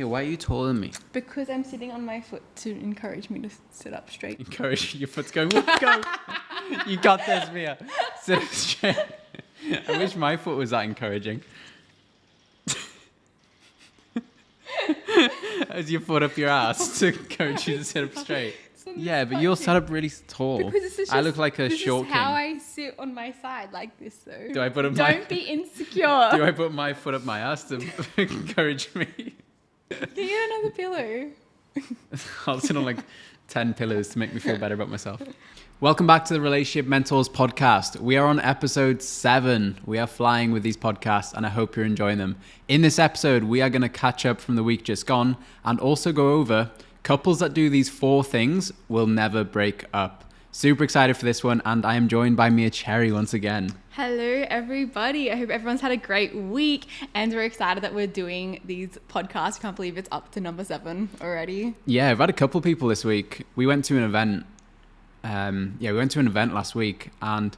Hey, why are you taller than me? Because I'm sitting on my foot to encourage me to sit up straight. Encourage your foot's going, let's go. You got this, Mia. Sit up straight. I wish my foot was that encouraging. As your foot up your ass to encourage you to sit up straight. Yeah, but you're set up really tall. Because this is just, I look like a short This is how king. I sit on my side, like this though. Do I put up Don't be insecure. Do I put my foot up my ass to encourage me? Can you get another pillow? I'll sit on like 10 pillows to make me feel better about myself. Welcome back to the Relationship Mentors podcast. We are on episode 7. We are flying with these podcasts and I hope you're enjoying them. In this episode, we are going to catch up from the week just gone and also go over couples that do these 4 things will never break up. Super excited for this one, and I am joined by Mia Cherry once again. Hello, everybody. I hope everyone's had a great week, and we're excited that we're doing these podcasts. I can't believe it's up to number 7 already. Yeah, I've had a couple people this week. We went to an event. We went to an event last week, and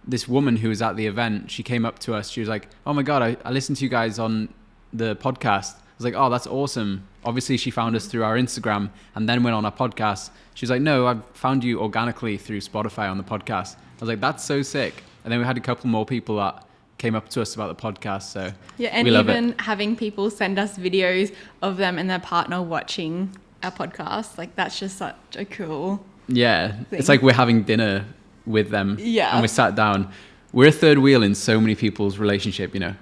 this woman who was at the event, she came up to us. She was like, "Oh my God, I listened to you guys on the podcast." I was like, "Oh, that's awesome." Obviously, she found us through our Instagram and then went on our podcast. She was like, "No, I found you organically through Spotify on the podcast." I was like, "That's so sick." And then we had a couple more people that came up to us about the podcast. So yeah, and we love even it. Having people send us videos of them and their partner watching our podcast, like that's just such a cool Yeah, thing. it's like we're having dinner with them. Yeah. And we sat down. We're a third wheel in so many people's relationship, you know.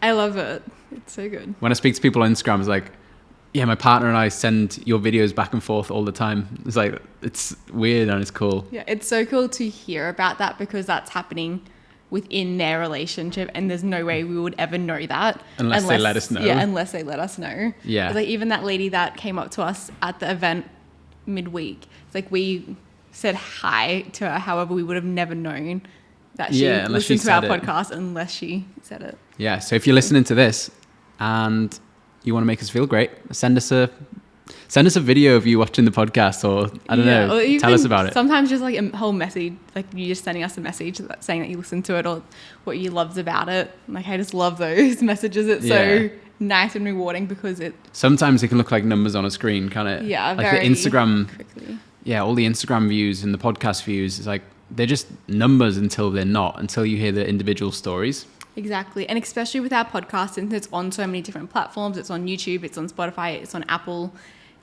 I love it. It's so good. When I speak to people on Instagram, it's like, yeah, my partner and I send your videos back and forth all the time. It's like, it's weird and it's cool. Yeah, it's so cool to hear about that because that's happening within their relationship and there's no way we would ever know that. Unless they let us know. Yeah, unless they let us know. Yeah. It's like even that lady that came up to us at the event midweek, it's like we said hi to her, however we would have never known that she listened to our podcast unless she said it. Yeah, so if you're listening to this and you want to make us feel great, send us a video of you watching the podcast, or I don't know, or even tell us about it. Sometimes just like a whole message, like you just sending us a message saying that you listened to it or what you loved about it. Like I just love those messages. It's so nice and rewarding because it sometimes it can look like numbers on a screen, can't it? Yeah, like very the Instagram quickly. Yeah, all the Instagram views and the podcast views, it's like they're just numbers until they're not, until you hear the individual stories. Exactly. And especially with our podcast, since it's on so many different platforms, it's on YouTube, it's on Spotify, it's on Apple.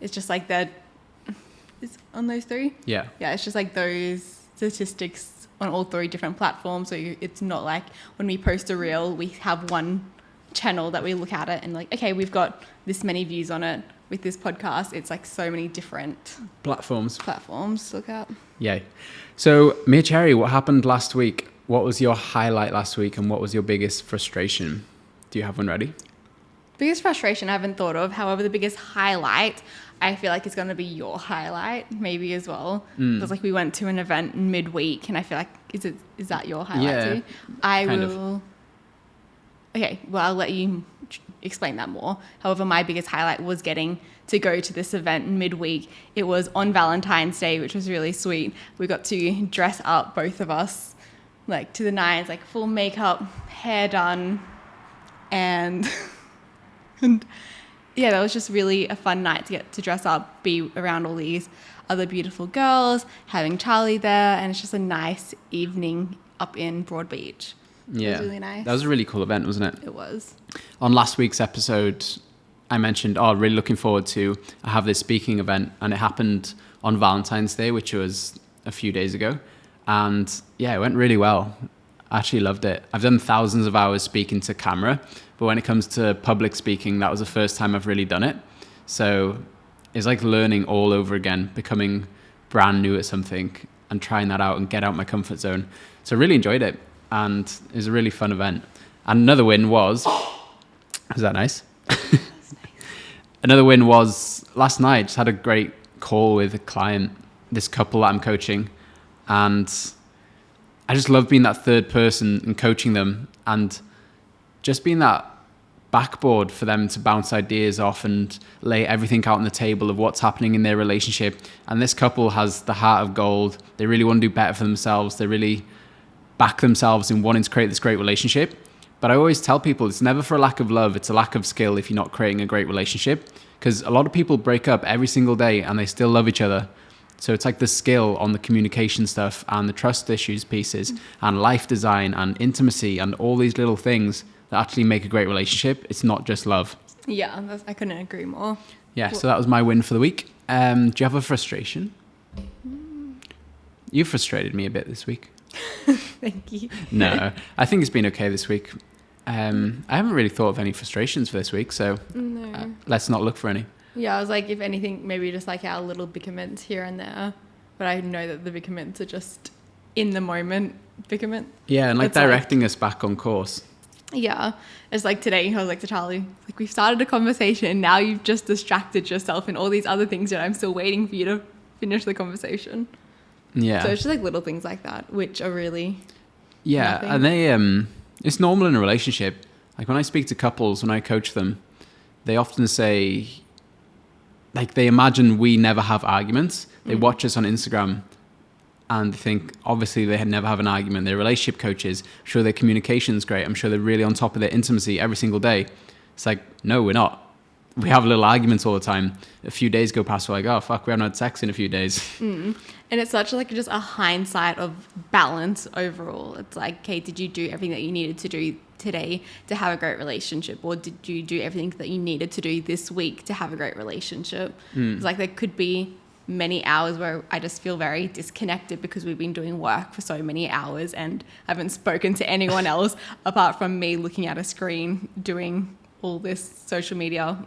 It's just like it's on those 3? Yeah. Yeah, it's just like those statistics on all 3 different platforms. So it's not like when we post a reel, we have one channel that we look at it and like, okay, we've got this many views on it. With this podcast, it's like so many different platforms to look at. Yay. So, Mia Cherry, what happened last week? What was your highlight last week and what was your biggest frustration? Do you have one ready? Biggest frustration I haven't thought of. However, the biggest highlight, I feel like it's going to be your highlight maybe as well. Because like we went to an event midweek and I feel like, is that your highlight too? I will. Okay, well, I'll let you explain that more. However, my biggest highlight was getting to go to this event midweek. It was on Valentine's Day, which was really sweet. We got to dress up, both of us, like to the nines, like full makeup, hair done, and yeah, that was just really a fun night to get to dress up, be around all these other beautiful girls, having Charlie there, and it's just a nice evening up in Broad Beach. Yeah, it was really nice. That was a really cool event, wasn't it? It was. On last week's episode, I mentioned, really looking forward to have this speaking event, and it happened on Valentine's Day, which was a few days ago. And yeah, it went really well. I actually loved it. I've done thousands of hours speaking to camera, but when it comes to public speaking, that was the first time I've really done it. So it's like learning all over again, becoming brand new at something and trying that out and get out my comfort zone. So I really enjoyed it. And it was a really fun event. And another win was that nice? That's nice. Another win was last night. Just had a great call with a client, this couple that I'm coaching. And I just love being that third person and coaching them and just being that backboard for them to bounce ideas off and lay everything out on the table of what's happening in their relationship. And this couple has the heart of gold. They really want to do better for themselves. They really back themselves in wanting to create this great relationship. But I always tell people it's never for a lack of love. It's a lack of skill if you're not creating a great relationship. Because a lot of people break up every single day and they still love each other. So it's like the skill on the communication stuff and the trust issues pieces and life design and intimacy and all these little things that actually make a great relationship. It's not just love. Yeah, I couldn't agree more. Yeah, so that was my win for the week. Do you have a frustration? You frustrated me a bit this week. Thank you. No, I think it's been okay this week. I haven't really thought of any frustrations for this week, so let's not look for any. Yeah, I was like, if anything, maybe just like our little bickerments here and there. But I know that the bickerments are just in the moment bickerment. Yeah, and like It's directing us back on course. Yeah. It's like today, I was like to Charlie, like we've started a conversation. Now you've just distracted yourself in all these other things and I'm still waiting for you to finish the conversation. Yeah. So it's just like little things like that, which are really nothing. And they it's normal in a relationship. Like when I speak to couples, when I coach them, they often say, like they imagine we never have arguments. They watch us on Instagram and think obviously they never have an argument. They're relationship coaches. I'm sure their communication's great. I'm sure they're really on top of their intimacy every single day. It's like, no, we're not. We have little arguments all the time. A few days go past, we're like, oh fuck, we haven't had sex in a few days. And it's such like just a hindsight of balance overall. It's like, okay, did you do everything that you needed to do today to have a great relationship? Or did you do everything that you needed to do this week to have a great relationship? It's like there could be many hours where I just feel very disconnected because we've been doing work for so many hours and I haven't spoken to anyone else apart from me looking at a screen doing all this social media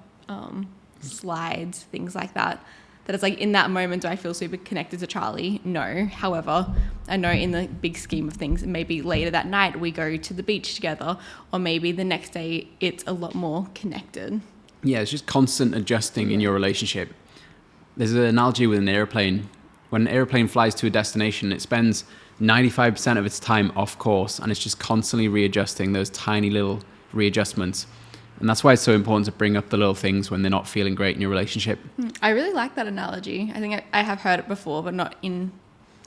slides, things like that. That it's like in that moment, do I feel super connected to Charlie? No. However, I know in the big scheme of things, maybe later that night we go to the beach together, or maybe the next day it's a lot more connected. Yeah, it's just constant adjusting in your relationship. There's an analogy with an airplane. When an airplane flies to a destination, it spends 95% of its time off course, and it's just constantly readjusting those tiny little readjustments. And that's why it's so important to bring up the little things when they're not feeling great in your relationship. I really like that analogy. I think I have heard it before, but not in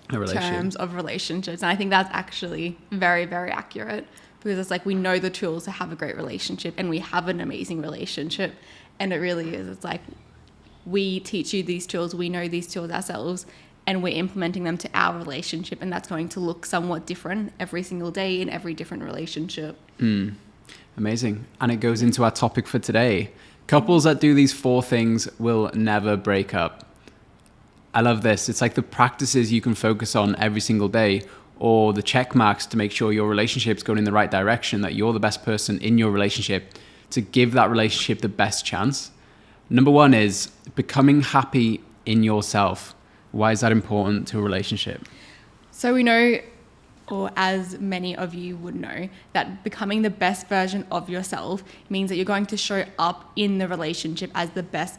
terms of relationships. And I think that's actually very, very accurate because it's like we know the tools to have a great relationship and we have an amazing relationship. And it really is. It's like we teach you these tools, we know these tools ourselves, and we're implementing them to our relationship. And that's going to look somewhat different every single day in every different relationship. Amazing. And it goes into our topic for today. Couples that do these 4 things will never break up. I love this. It's like the practices you can focus on every single day, or the check marks to make sure your relationship's going in the right direction, that you're the best person in your relationship to give that relationship the best chance. Number 1 is becoming happy in yourself. Why is that important to a relationship? So we know, or as many of you would know, that becoming the best version of yourself means that you're going to show up in the relationship as the best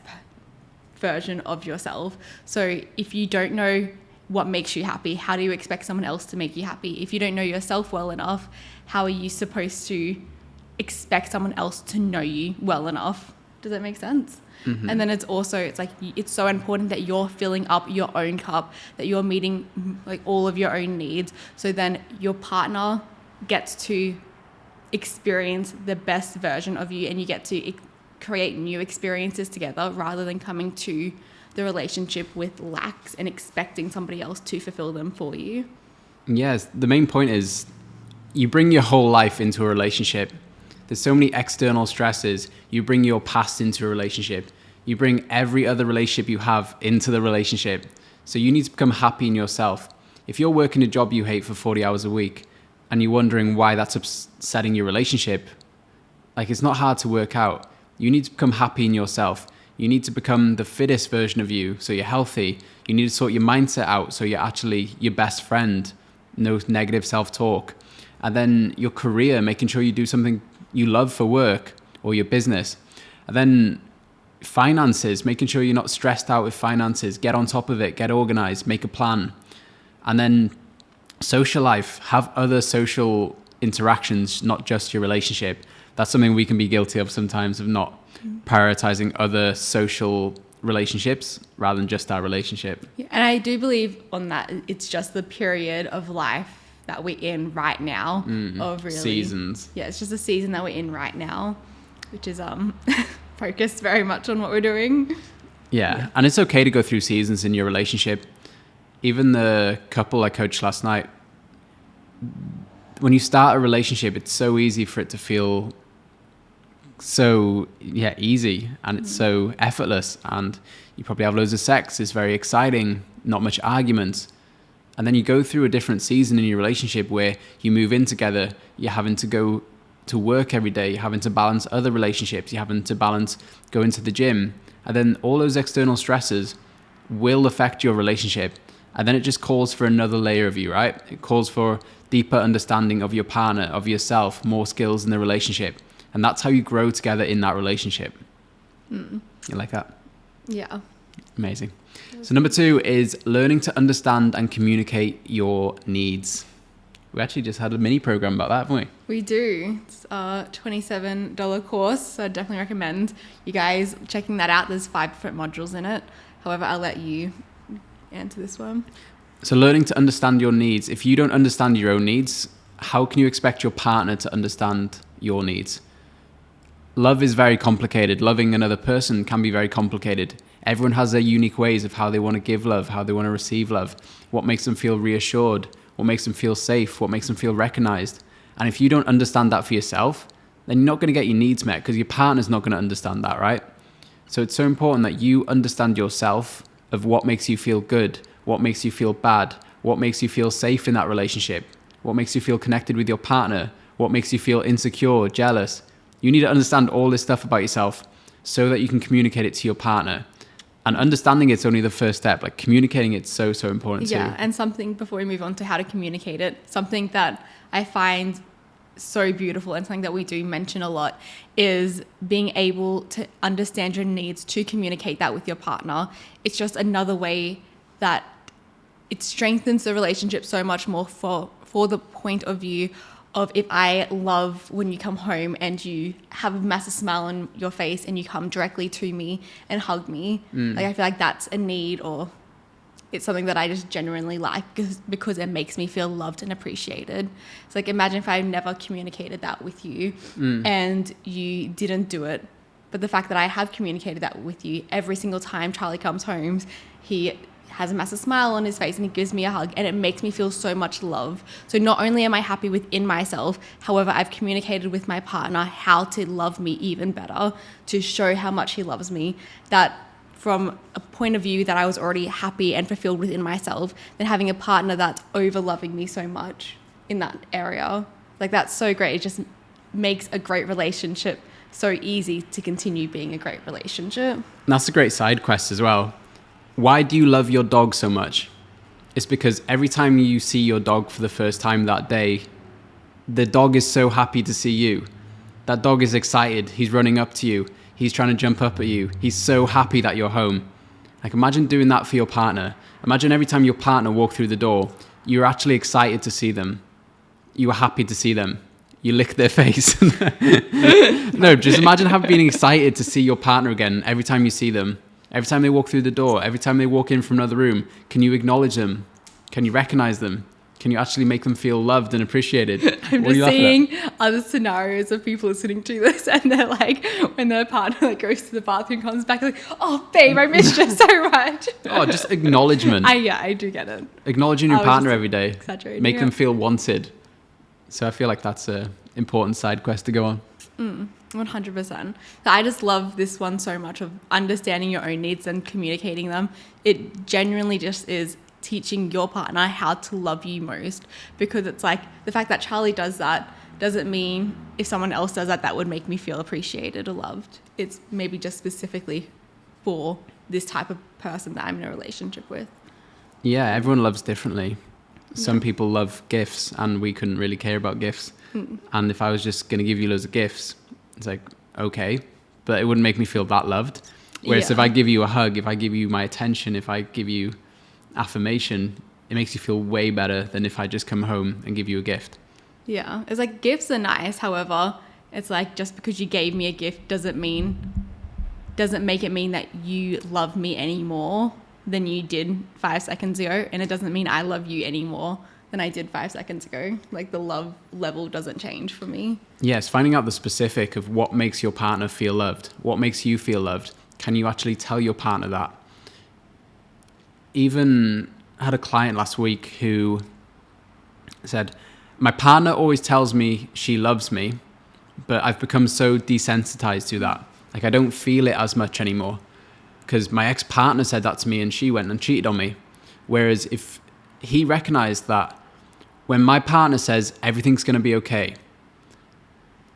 version of yourself. So if you don't know what makes you happy, how do you expect someone else to make you happy? If you don't know yourself well enough, how are you supposed to expect someone else to know you well enough? Does that make sense? And then it's like it's so important that you're filling up your own cup, that you're meeting like all of your own needs, so then your partner gets to experience the best version of you and you get to create new experiences together rather than coming to the relationship with lacks and expecting somebody else to fulfill them for you. Yes, the main point is you bring your whole life into a relationship. There's so many external stresses. You bring your past into a relationship. You bring every other relationship you have into the relationship. So you need to become happy in yourself. If you're working a job you hate for 40 hours a week and you're wondering why that's upsetting your relationship, like it's not hard to work out. You need to become happy in yourself. You need to become the fittest version of you so you're healthy. You need to sort your mindset out so you're actually your best friend. No negative self-talk. And then your career, making sure you do something you love for work or your business. And then finances, making sure you're not stressed out with finances. Get on top of it, get organized, make a plan. And then social life, have other social interactions, not just your relationship. That's something we can be guilty of sometimes, of not prioritizing other social relationships rather than just our relationship. Yeah, and I do believe on that it's just the period of life that we're in right now of really seasons. Yeah, it's just a season that we're in right now, which is focused very much on what we're doing. Yeah, and it's okay to go through seasons in your relationship. Even the couple I coached last night, when you start a relationship, it's so easy for it to feel so easy, and it's so effortless, and you probably have loads of sex. It's very exciting, not much arguments. And then you go through a different season in your relationship where you move in together, you're having to go to work every day, you're having to balance other relationships, you're having to balance going to the gym, and then all those external stresses will affect your relationship. And then it just calls for another layer of you, right? It calls for deeper understanding of your partner, of yourself, more skills in the relationship. And that's how you grow together in that relationship. You like that? Yeah. Amazing. So number 2 is learning to understand and communicate your needs. We actually just had a mini program about that, haven't we? We do. It's a $27 course, so I definitely recommend you guys checking that out. There's 5 different modules in it. However, I'll let you answer this one. So learning to understand your needs. If you don't understand your own needs, how can you expect your partner to understand your needs? Love is very complicated. Loving another person can be very complicated. Everyone has their unique ways of how they want to give love, how they want to receive love, what makes them feel reassured, what makes them feel safe, what makes them feel recognized. And if you don't understand that for yourself, then you're not going to get your needs met because your partner's not going to understand that, right? So it's so important that you understand yourself of what makes you feel good, what makes you feel bad, what makes you feel safe in that relationship, what makes you feel connected with your partner, what makes you feel insecure, jealous. You need to understand all this stuff about yourself so that you can communicate it to your partner. And understanding it's only the first step. Like communicating it's so important too. Yeah, and something before we move on to how to communicate it, something that I find so beautiful and something that we do mention a lot is being able to understand your needs to communicate that with your partner. It's just another way that it strengthens the relationship so much more for the point of view of if I love when you come home and you have a massive smile on your face and you come directly to me and hug me. Like I feel like that's a need, or it's something that I just genuinely like because it makes me feel loved and appreciated. It's like, imagine if I never communicated that with you and you didn't do it. But the fact that I have communicated that with you every single time Charlie comes home, he has a massive smile on his face and he gives me a hug, and it makes me feel so much love. So not only am I happy within myself, however, I've communicated with my partner how to love me even better, to show how much he loves me, that from a point of view that I was already happy and fulfilled within myself, then having a partner that's over loving me so much in that area. Like that's so great. It just makes a great relationship so easy to continue being a great relationship. And that's a great side quest as well. Why do you love your dog so much? It's because every time you see your dog for the first time that day, the dog is so happy to see you. That dog is excited. He's running up to you. He's trying to jump up at you. He's so happy that you're home. Like imagine doing that for your partner. Imagine every time your partner walked through the door, you're actually excited to see them. You were happy to see them. You lick their face. No, just imagine being excited to see your partner again every time you see them. Every time they walk through the door, every time they walk in from another room, can you acknowledge them? Can you recognize them? Can you actually make them feel loved and appreciated? I'm just seeing other scenarios of people listening to this, and they're like, when their partner like goes to the bathroom, comes back, like, oh, babe, I missed you so much. Oh, just acknowledgement. I do get it. Acknowledging your partner every day. Exaggerating. Make them feel wanted. So I feel like that's an important side quest to go on. 100%. I just love this one so much, of understanding your own needs and communicating them. It genuinely just is teaching your partner how to love you most, because it's like the fact that Charlie does that doesn't mean if someone else does that, that would make me feel appreciated or loved. It's maybe just specifically for this type of person that I'm in a relationship with. Yeah, everyone loves differently. Some people love gifts, and we couldn't really care about gifts. And if I was just going to give you loads of gifts, it's like, okay, but it wouldn't make me feel that loved. Whereas if I give you a hug, if I give you my attention, if I give you affirmation, it makes you feel way better than if I just come home and give you a gift. Yeah, it's like gifts are nice. However, it's like just because you gave me a gift doesn't make it mean that you love me any more than you did 5 seconds ago, and it doesn't mean I love you any more than I did 5 seconds ago. Like the love level doesn't change for me. Yes, finding out the specific of what makes your partner feel loved, what makes you feel loved. Can you actually tell your partner that? Even had a client last week who said, my partner always tells me she loves me, but I've become so desensitized to that. Like I don't feel it as much anymore because my ex-partner said that to me and she went and cheated on me. Whereas if he recognized that when my partner says everything's going to be okay,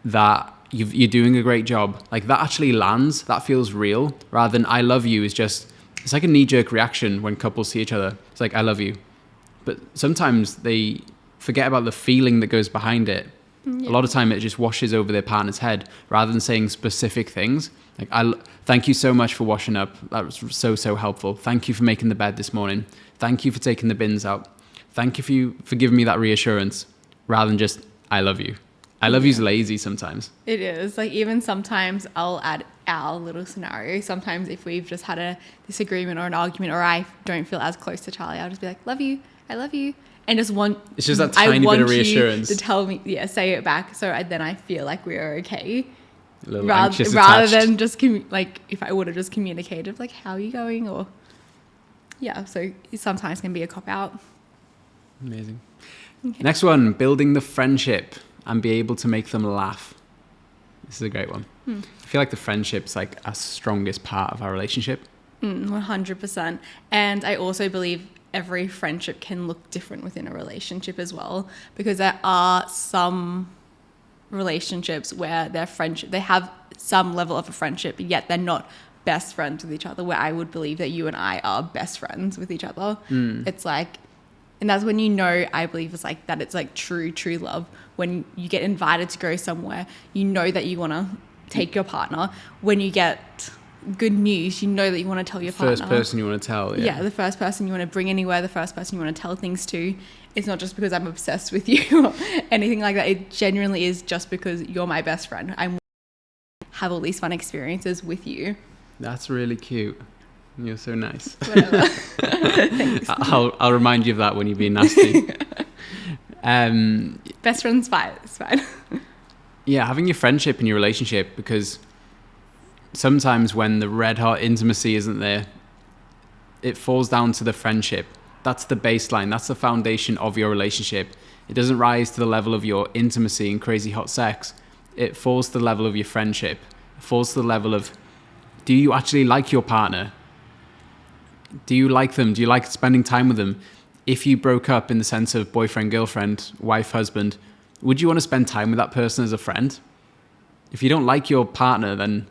that you're doing a great job, like that actually lands, that feels real, rather than I love you is just, it's like a knee-jerk reaction when couples see each other. It's like, I love you. But sometimes they forget about the feeling that goes behind it. Yeah. A lot of time it just washes over their partner's head rather than saying specific things. Like, thank you so much for washing up. That was so helpful. Thank you for making the bed this morning. Thank you for taking the bins out. Thank you for giving me that reassurance, rather than just, I love you. I love you's lazy sometimes. It is. Like even sometimes I'll add our little scenario. Sometimes if we've just had a disagreement or an argument or I don't feel as close to Charlie, I'll just be like, love you. I love you. And just it's just that tiny bit of reassurance to tell me, say it back. So then I feel like we're okay. A little anxious rather attached. than just like if I would have just communicated like, how are you going? Or so it sometimes can be a cop out. Amazing. Okay. Next one, building the friendship and be able to make them laugh. This is a great one. I feel like the friendship's like our strongest part of our relationship. 100%. And I also believe every friendship can look different within a relationship as well, because there are some relationships where they have some level of a friendship, yet they're not best friends with each other, where I would believe that you and I are best friends with each other. It's like, and that's when I believe it's like that, it's like true love. When you get invited to go somewhere, you know that you want to take your partner. When you get good news, you know that you want to tell your partner. First person you want to tell. Yeah, the first person you want to bring anywhere, the first person you want to tell things to. It's not just because I'm obsessed with you or anything like that. It genuinely is just because you're my best friend. I have all these fun experiences with you. That's really cute. You're so nice. Whatever. Thanks. I'll remind you of that when you're being nasty. Best friends fight. It's fine. Yeah, having your friendship in your relationship, because sometimes when the red hot intimacy isn't there, it falls down to the friendship. That's the baseline. That's the foundation of your relationship. It doesn't rise to the level of your intimacy and crazy hot sex. It falls to the level of your friendship. It falls to the level of, do you actually like your partner? Do you like them? Do you like spending time with them? If you broke up in the sense of boyfriend, girlfriend, wife, husband, would you want to spend time with that person as a friend? If you don't like your partner, then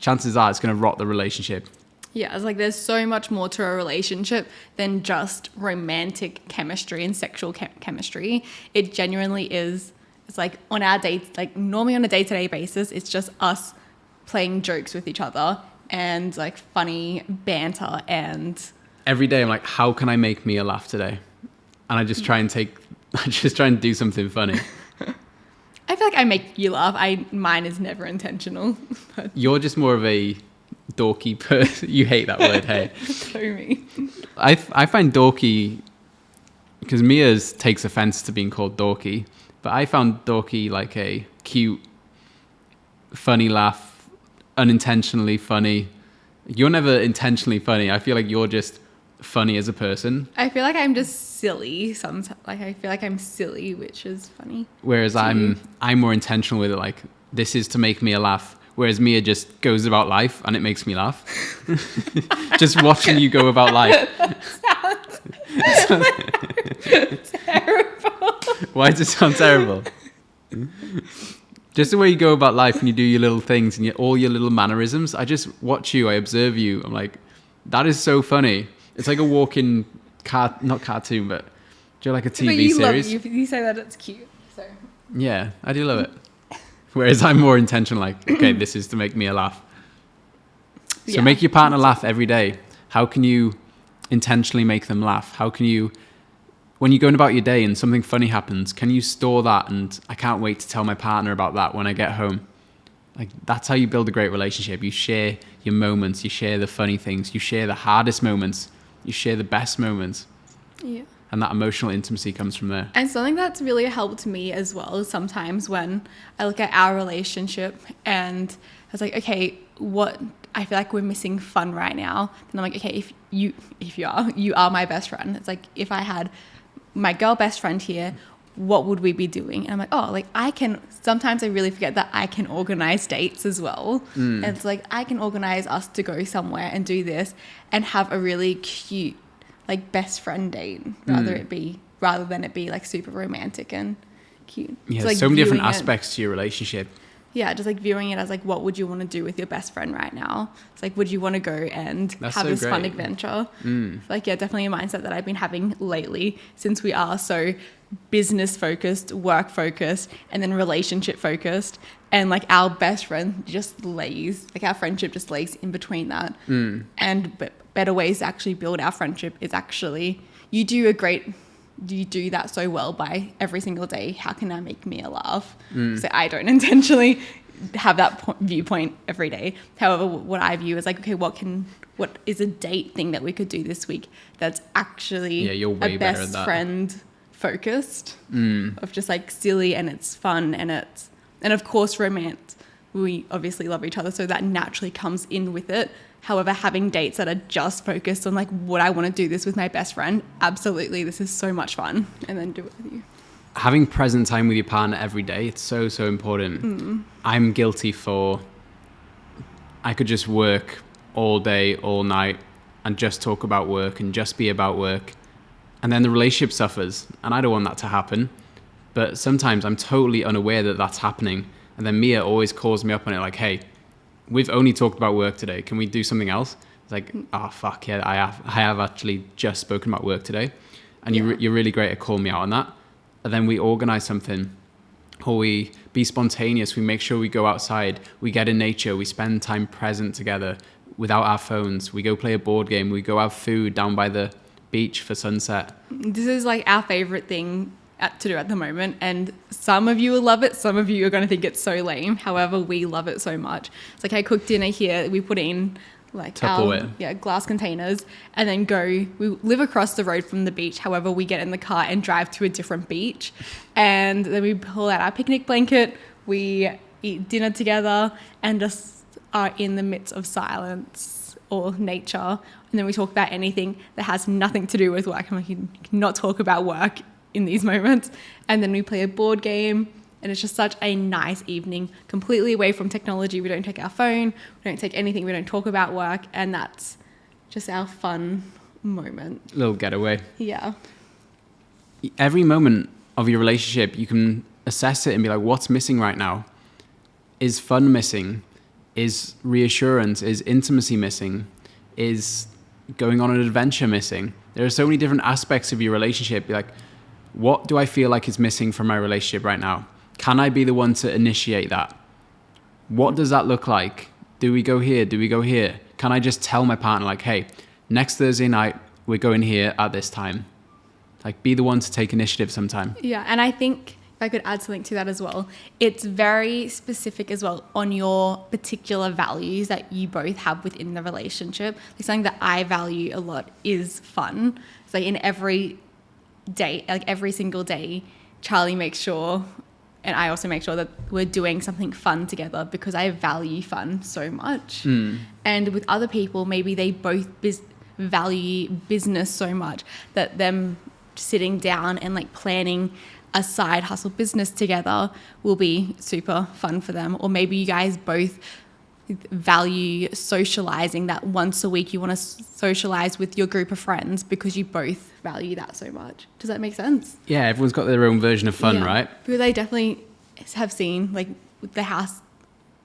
chances are it's going to rot the relationship. Yeah, it's like there's so much more to a relationship than just romantic chemistry and sexual chemistry. It genuinely is. It's like on our dates, like normally on a day-to-day basis, it's just us playing jokes with each other and like funny banter. And every day I'm like, how can I make Mia laugh today? And I just try and do something funny. I feel like I make you laugh. Mine is never intentional. But you're just more of a dorky person. You hate that word, hey? So me. I find dorky, because Mia takes offense to being called dorky, but I found dorky like a cute, funny laugh, unintentionally funny. You're never intentionally funny. I feel like you're just funny as a person. I feel like I'm just silly sometimes. Like I feel like I'm silly, which is funny. Whereas I'm more intentional with it. Like, this is to make Mia laugh. Whereas Mia just goes about life and it makes me laugh. Just watching you go about life. Sounds terrible. Why does it sound terrible? Just the way you go about life and you do your little things and all your little mannerisms. I just watch you, I observe you. I'm like, that is so funny. It's like a walking not cartoon, but do you like a TV series? You say that it's cute. So yeah, I do love it. Whereas I'm more intentional, like, okay, this is to make me laugh. So make your partner laugh every day. How can you intentionally make them laugh? How can you, when you're going about your day and something funny happens, can you store that? And I can't wait to tell my partner about that when I get home. Like, that's how you build a great relationship. You share your moments. You share the funny things. You share the hardest moments. You share the best moments. Yeah. And that emotional intimacy comes from there. And something that's really helped me as well is sometimes when I look at our relationship and I was like, okay, what I feel like we're missing fun right now. And I'm like, okay, if you are my best friend. It's like, if I had my girl best friend here, what would we be doing? And I'm like, oh, like sometimes I really forget that I can organize dates as well. And it's like, I can organize us to go somewhere and do this and have a really cute, like, best friend date rather than it be like super romantic and cute. Yeah, like so many different aspects to your relationship. Yeah, just like viewing it as like, what would you want to do with your best friend right now? It's like, would you want to go and have this fun adventure? Like, yeah, definitely a mindset that I've been having lately, since we are so business focused, work focused, and then relationship focused. And like our best friend just lays, like our friendship just lays in between that. And better ways to actually build our friendship is actually, you do that so well by every single day. How can I make Mia laugh? So I don't intentionally have that viewpoint every day. However, what I view is like, okay, what is a date thing that we could do this week that's actually you're way a better at best that. friend focused of just like silly, and it's fun, and of course romance. We obviously love each other, so that naturally comes in with it. However, having dates that are just focused on like, would I want to do this with my best friend? Absolutely, this is so much fun. And then do it with you. Having present time with your partner every day, it's so, so important. I'm guilty I could just work all day, all night, and just talk about work and just be about work. And then the relationship suffers, and I don't want that to happen. But sometimes I'm totally unaware that that's happening. And then Mia always calls me up on it like, hey, we've only talked about work today. Can we do something else? It's like, oh, fuck, yeah, I have actually just spoken about work today. And you're really great at calling me out on that. And then we organize something, or we be spontaneous. We make sure we go outside. We get in nature. We spend time present together without our phones. We go play a board game. We go have food down by the beach for sunset. This is like our favorite thing to do at the moment, and some of you will love it, some of you are going to think it's so lame. However, we love it so much. It's like, I cook dinner here, we put it in like Tupperware. Glass containers, and then we live across the road from the beach. However, we get in the car and drive to a different beach, and then we pull out our picnic blanket, we eat dinner together, and just are in the midst of silence or nature. And then we talk about anything that has nothing to do with work. I'm like, you cannot talk about work in these moments. And then we play a board game, and it's just such a nice evening, completely away from technology. We don't take our phone, we don't take anything, we don't talk about work, and that's just our fun moment. Little getaway. Yeah. Every moment of your relationship, you can assess it and be like, what's missing right now? Is fun missing? Is reassurance? Is intimacy missing? Is going on an adventure missing? There are so many different aspects of your relationship. Be like, what do I feel like is missing from my relationship right now? Can I be the one to initiate that? What does that look like? Do we go here? Do we go here? Can I just tell my partner like, hey, next Thursday night, we're going here at this time? Like, be the one to take initiative sometime. Yeah, and I think if I could add something to that as well, it's very specific as well on your particular values that you both have within the relationship. Like, something that I value a lot is fun. So in every day, like every single day, Charlie makes sure, and I also make sure, that we're doing something fun together because I value fun so much. And with other people, maybe they both value business so much that them sitting down and like planning a side hustle business together will be super fun for them. Or maybe you guys both value socializing, that once a week you want to socialize with your group of friends because you both value that so much. Does that make sense? Yeah, everyone's got their own version of fun, right? Because I definitely have seen, like, with the house,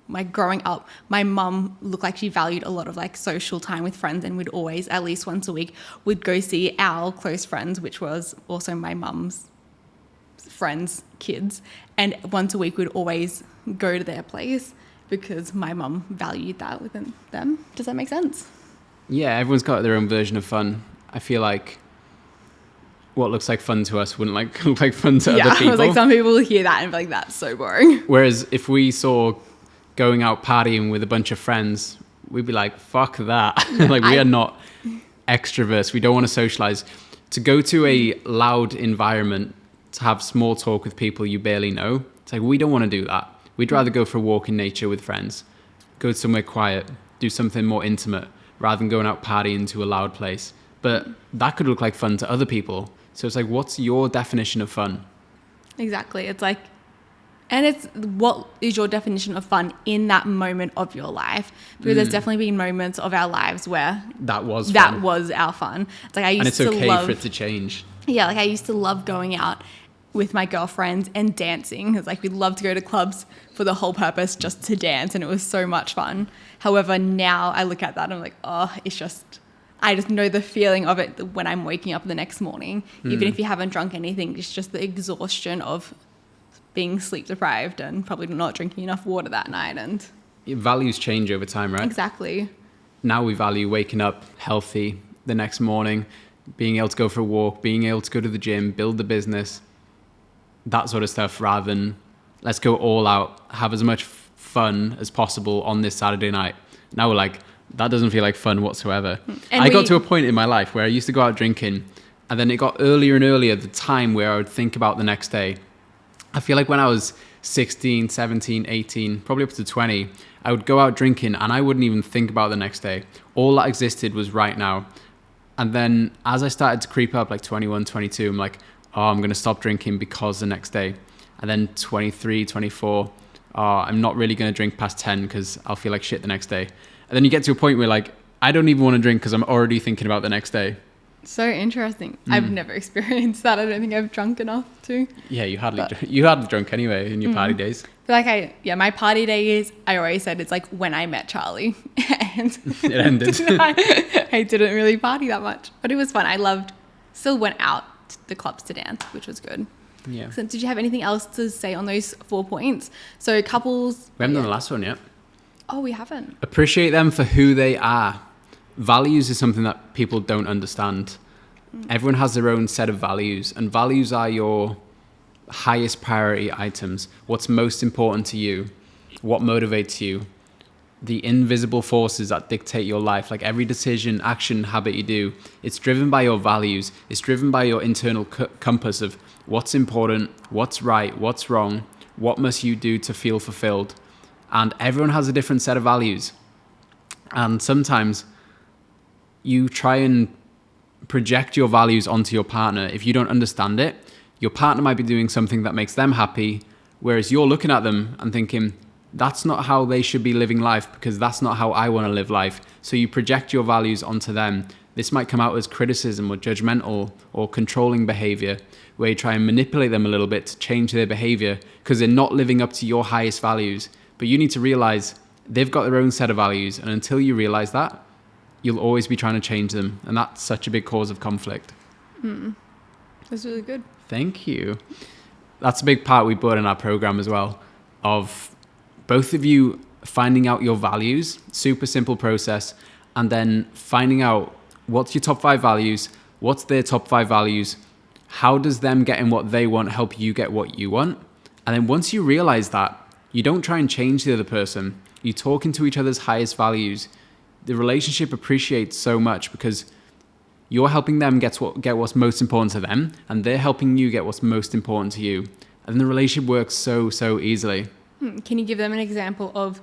like growing up, my mum looked like she valued a lot of like social time with friends, and we'd always, at least once a week, would go see our close friends, which was also my mum's friends' kids, and once a week we'd always go to their place because my mum valued that within them. Does that make sense? Yeah, everyone's got their own version of fun. I feel like what looks like fun to us wouldn't look like fun to other people. Yeah, I was like, some people hear that and be like, that's so boring. Whereas if we saw going out partying with a bunch of friends, we'd be like, fuck that. Like, we are not extroverts. We don't want to socialize. to go to a loud environment to have small talk with people you barely know. It's like, we don't want to do that. We'd rather go for a walk in nature with friends, go somewhere quiet, do something more intimate rather than going out partying to a loud place. But that could look like fun to other people. So it's like, what's your definition of fun? Exactly. It's like, and it's what is your definition of fun in that moment of your life? Because there's definitely been moments of our lives where that was our fun. It's like I used and it's to okay love, for it to change. Yeah, like I used to love going out with my girlfriends and dancing. It's like we'd love to go to clubs for the whole purpose just to dance, and it was so much fun. However, now I look at that and I'm like, oh, I just know the feeling of it when I'm waking up the next morning. Even if you haven't drunk anything, it's just the exhaustion of being sleep deprived and probably not drinking enough water that night. And values change over time, right? Exactly. Now we value waking up healthy the next morning, being able to go for a walk, being able to go to the gym, build the business, that sort of stuff, rather than let's go all out, have as much fun as possible on this Saturday night. Now we're like, that doesn't feel like fun whatsoever. And I got to a point in my life where I used to go out drinking, and then it got earlier and earlier, the time where I would think about the next day. I feel like when I was 16, 17, 18, probably up to 20, I would go out drinking and I wouldn't even think about the next day. All that existed was right now. And then as I started to creep up, like 21, 22, I'm like, oh, I'm going to stop drinking because the next day. And then 23, 24, oh, I'm not really going to drink past 10 because I'll feel like shit the next day. And then you get to a point where like, I don't even want to drink because I'm already thinking about the next day. So interesting. I've never experienced that. I don't think I've drunk enough to. Yeah, you hardly drunk anyway in your party days. But like my party days, I always said it's like when I met Charlie. And it ended. I didn't really party that much, but it was fun. Still went out to the clubs to dance, which was good. Yeah. So did you have anything else to say on those 4 points? So couples. We haven't done the last one yet. Oh, we haven't. Appreciate them for who they are. Values is something that people don't understand. Everyone has their own set of values, and values are your highest priority items. What's most important to you? What motivates you? The invisible forces that dictate your life, like every decision, action, habit you do, it's driven by your values. It's driven by your internal compass of what's important, what's right, what's wrong, what must you do to feel fulfilled. And everyone has a different set of values. And sometimes you try and project your values onto your partner. If you don't understand it, your partner might be doing something that makes them happy, whereas you're looking at them and thinking, that's not how they should be living life because that's not how I want to live life. So you project your values onto them. This might come out as criticism or judgmental or controlling behavior, where you try and manipulate them a little bit to change their behavior because they're not living up to your highest values. But you need to realize they've got their own set of values, and until you realize that, you'll always be trying to change them. And that's such a big cause of conflict. That's really good. Thank you. That's a big part we put in our program as well, of both of you finding out your values, super simple process, and then finding out what's your top 5 values, what's their top 5 values, how does them getting what they want help you get what you want. And then once you realize that, you don't try and change the other person. You talk into each other's highest values. The relationship appreciates so much because you're helping them get what's most important to them, and they're helping you get what's most important to you. And the relationship works so easily. Can you give them an example of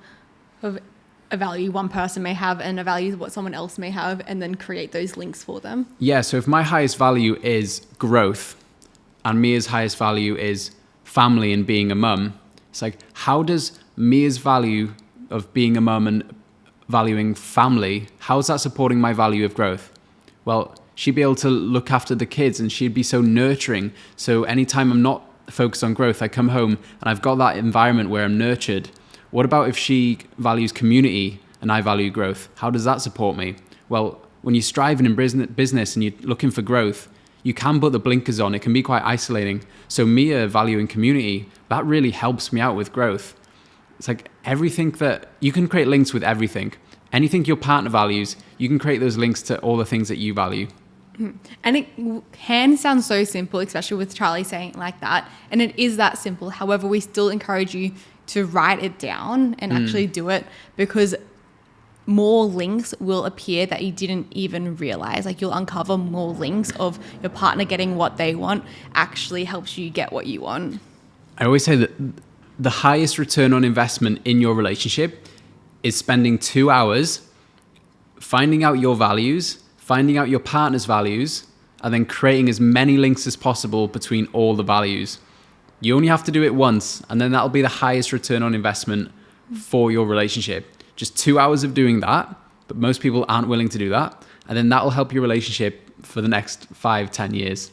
a value one person may have and a value what someone else may have, and then create those links for them? Yeah, so if my highest value is growth and Mia's highest value is family and being a mum, it's like, how does Mia's value of being a mum and valuing family, how is that supporting my value of growth? Well, she'd be able to look after the kids and she'd be so nurturing. So anytime I'm not focused on growth, I come home and I've got that environment where I'm nurtured. What about if she values community and I value growth? How does that support me? Well, when you're striving in business and you're looking for growth, you can put the blinkers on. It can be quite isolating. So Mia valuing community, that really helps me out with growth. It's like everything that you can create links with everything. Anything your partner values, you can create those links to all the things that you value. And it can sound so simple, especially with Charlie saying it like that. And it is that simple. However, we still encourage you to write it down and actually do it, because more links will appear that you didn't even realize. Like, you'll uncover more links of your partner getting what they want actually helps you get what you want. I always say that the highest return on investment in your relationship is spending 2 hours finding out your values, finding out your partner's values, and then creating as many links as possible between all the values. You only have to do it once, and then that'll be the highest return on investment for your relationship. Just 2 hours of doing that, but most people aren't willing to do that. And then that'll help your relationship for the next 5-10 years.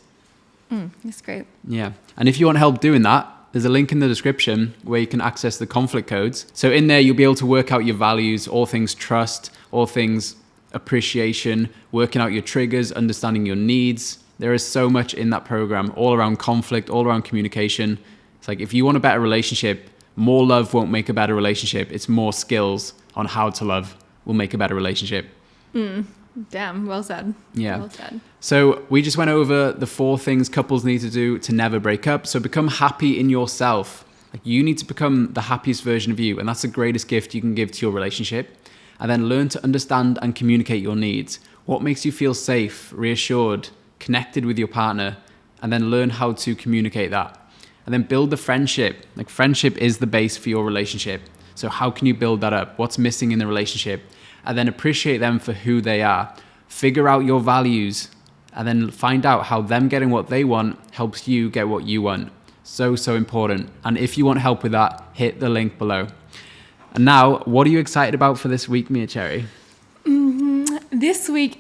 That's great. Yeah. And if you want help doing that, there's a link in the description where you can access the conflict codes. So in there, you'll be able to work out your values, all things trust, all things appreciation, working out your triggers, understanding your needs. There is so much in that program, all around conflict, all around communication. It's like, if you want a better relationship, more love won't make a better relationship. It's more skills on how to love will make a better relationship. Damn, well said. Yeah. Well said. So we just went over the 4 things couples need to do to never break up. So become happy in yourself. Like, you need to become the happiest version of you. And that's the greatest gift you can give to your relationship. And then learn to understand and communicate your needs. What makes you feel safe, reassured, connected with your partner, and then learn how to communicate that. And then build the friendship. Like, friendship is the base for your relationship. So how can you build that up? What's missing in the relationship? And then appreciate them for who they are. Figure out your values, and then find out how them getting what they want helps you get what you want. So, so important. And if you want help with that, hit the link below. And now, what are you excited about for this week, Mia Cherry? This week,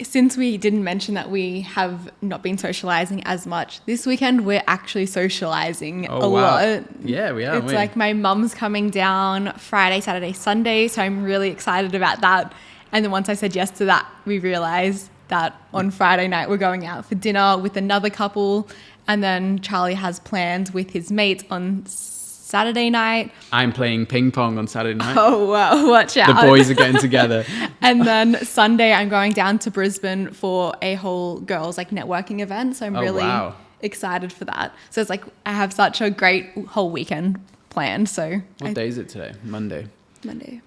since we didn't mention that we have not been socializing as much, this weekend we're actually socializing a lot. Yeah, we are. It's like my mum's coming down Friday, Saturday, Sunday, so I'm really excited about that. And then once I said yes to that, we realized that on Friday night we're going out for dinner with another couple, and then Charlie has plans with his mates on Saturday night. I'm playing ping pong on Saturday night. Oh, wow, watch out. The boys are getting together. And then Sunday, I'm going down to Brisbane for a whole girls like networking event. So I'm really excited for that. So it's like, I have such a great whole weekend planned. So what day is it today? Monday.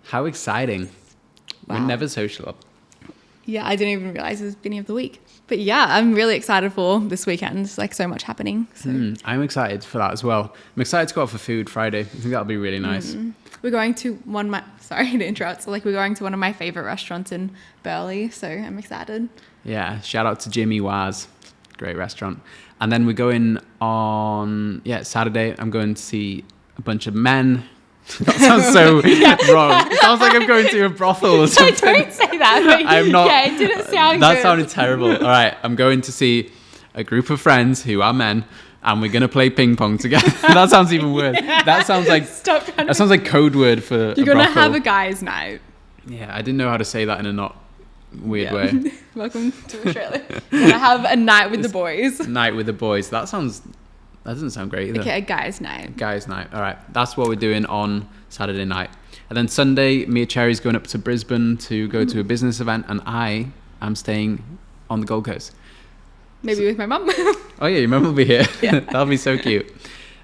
How exciting. Wow. We're never social. Yeah, I didn't even realize it was the beginning of the week. But yeah, I'm really excited for this weekend. There's like so much happening. So. I'm excited for that as well. I'm excited to go out for food Friday. I think that'll be really nice. We're going to sorry to interrupt. So like, we're going to one of my favorite restaurants in Burleigh. So I'm excited. Yeah, shout out to Jimmy Waz. Great restaurant. And then we're going on, Saturday. I'm going to see a bunch of men. That sounds so wrong. It sounds like I'm going to a brothel or something. No, don't say that. I'm not. Yeah, it didn't sound that good. Sounded terrible. All right, I'm going to see a group of friends who are men, and we're going to play ping pong together. That sounds even worse. That sounds like sounds like code word for You're going to have a guys' night. Yeah, I didn't know how to say that in a not weird way. Welcome to Australia. You're going to have a night with the boys. Night with the boys. That doesn't sound great either. Okay, a guy's night. Guy's night. All right. That's what we're doing on Saturday night. And then Sunday, Mia Cherry's going up to Brisbane to go to a business event, and I am staying on the Gold Coast. Maybe with my mum. Oh yeah, your mum will be here. Yeah. That'll be so cute.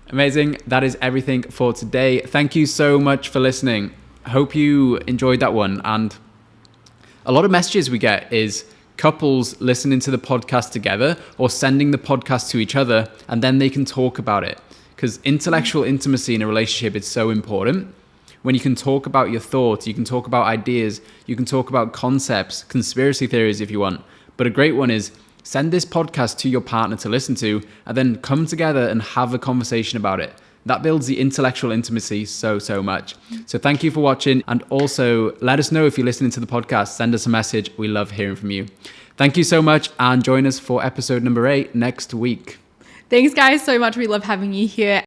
Amazing. That is everything for today. Thank you so much for listening. I hope you enjoyed that one. And a lot of messages we get is couples listening to the podcast together or sending the podcast to each other, and then they can talk about it. Because intellectual intimacy in a relationship is so important. When you can talk about your thoughts, you can talk about ideas, you can talk about concepts, conspiracy theories if you want. But a great one is send this podcast to your partner to listen to, and then come together and have a conversation about it. That builds the intellectual intimacy so, so much. So thank you for watching. And also let us know if you're listening to the podcast. Send us a message. We love hearing from you. Thank you so much. And join us for episode number 8 next week. Thanks, guys, so much. We love having you here.